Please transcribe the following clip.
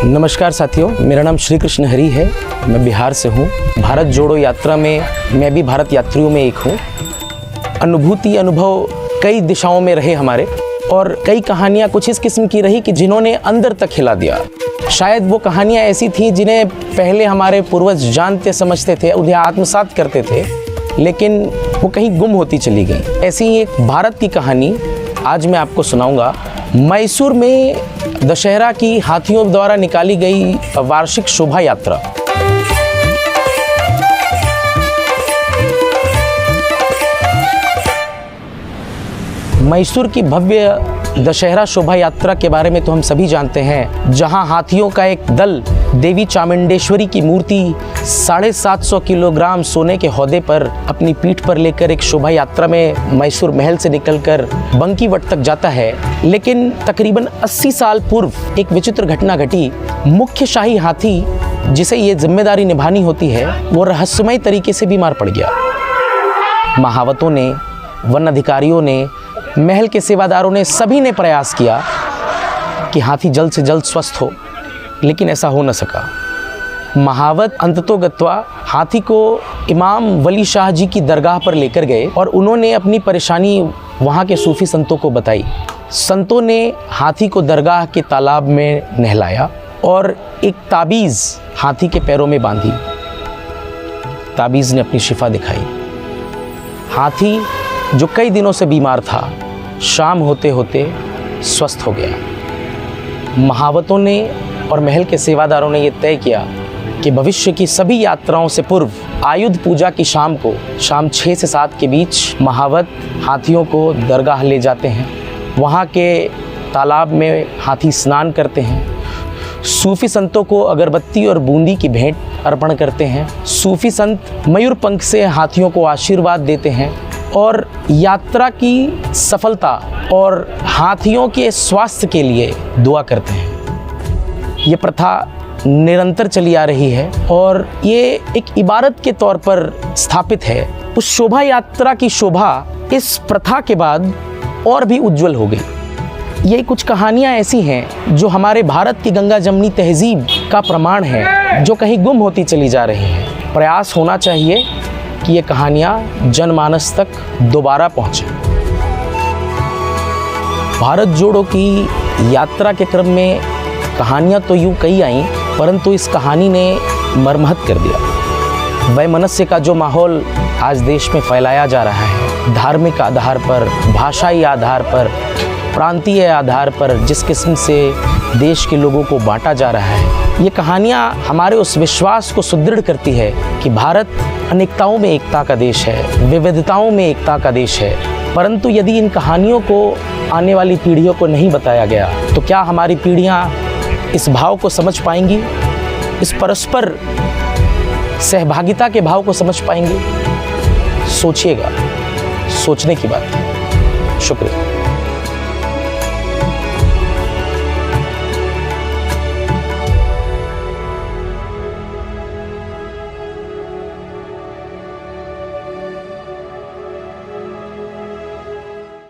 नमस्कार साथियों, मेरा नाम श्री कृष्ण हरी है। मैं बिहार से हूँ। भारत जोड़ो यात्रा में मैं भी भारत यात्रियों में एक हूँ। अनुभव कई दिशाओं में रहे हमारे, और कई कहानियाँ कुछ इस किस्म की रही कि जिन्होंने अंदर तक हिला दिया। शायद वो कहानियाँ ऐसी थीं जिन्हें पहले हमारे पूर्वज जानते समझते थे, उन्हें आत्मसात करते थे, लेकिन वो कहीं गुम होती चली गई। ऐसी ही एक भारत की कहानी आज मैं आपको सुनाऊंगा। मैसूर में दशहरा की हाथियों द्वारा निकाली गई वार्षिक शोभा यात्रा। मैसूर की भव्य दशहरा शोभा यात्रा के बारे में तो हम सभी जानते हैं, जहां हाथियों का एक दल देवी चामुंडेश्वरी की मूर्ति 750 किलोग्राम सोने के हौदे पर अपनी पीठ पर लेकर एक शोभा यात्रा में मैसूर महल से निकलकर बंकीवट तक जाता है। लेकिन तकरीबन 80 साल पूर्व एक विचित्र घटना घटी। मुख्य शाही हाथी, जिसे ये जिम्मेदारी निभानी होती है, वो रहस्यमय तरीके से बीमार पड़ गया। महावतों ने, वन अधिकारियों ने, महल के सेवादारों ने, सभी ने प्रयास किया कि हाथी जल्द से जल्द स्वस्थ हो, लेकिन ऐसा हो न सका। महावत अंततोगत्वा हाथी को इमाम वली शाह जी की दरगाह पर लेकर गए और उन्होंने अपनी परेशानी वहाँ के सूफी संतों को बताई। संतों ने हाथी को दरगाह के तालाब में नहलाया और एक ताबीज़ हाथी के पैरों में बांधी। ताबीज़ ने अपनी शिफा दिखाई। हाथी जो कई दिनों से बीमार था, शाम होते होते स्वस्थ हो गया। महावतों ने और महल के सेवादारों ने यह तय किया कि भविष्य की सभी यात्राओं से पूर्व आयुध पूजा की शाम को, शाम 6 से 7 के बीच महावत हाथियों को दरगाह ले जाते हैं। वहाँ के तालाब में हाथी स्नान करते हैं। सूफी संतों को अगरबत्ती और बूंदी की भेंट अर्पण करते हैं। सूफी संत मयूर पंख से हाथियों को आशीर्वाद देते हैं और यात्रा की सफलता और हाथियों के स्वास्थ्य के लिए दुआ करते हैं। ये प्रथा निरंतर चली आ रही है और ये एक इबादत के तौर पर स्थापित है। उस शोभा यात्रा की शोभा इस प्रथा के बाद और भी उज्जवल हो गई। ये कुछ कहानियाँ ऐसी हैं जो हमारे भारत की गंगा जमनी तहजीब का प्रमाण है, जो कहीं गुम होती चली जा रही हैं। प्रयास होना चाहिए कि ये कहानियाँ जनमानस तक दोबारा पहुँचें। भारत जोड़ो की यात्रा के क्रम में कहानियाँ तो यूँ कई आईं, परंतु इस कहानी ने मरम्मत कर दिया। वैमनस्य का जो माहौल आज देश में फैलाया जा रहा है, धार्मिक आधार पर, भाषाई आधार पर, प्रांतीय आधार पर जिस किस्म से देश के लोगों को बांटा जा रहा है, ये कहानियाँ हमारे उस विश्वास को सुदृढ़ करती है कि भारत अनेकताओं में एकता का देश है, विविधताओं में एकता का देश है। परंतु यदि इन कहानियों को आने वाली पीढ़ियों को नहीं बताया गया, तो क्या हमारी पीढ़ियाँ इस भाव को समझ पाएंगी, इस परस्पर सहभागिता के भाव को समझ पाएंगी? सोचिएगा, सोचने की बात है। शुक्रिया।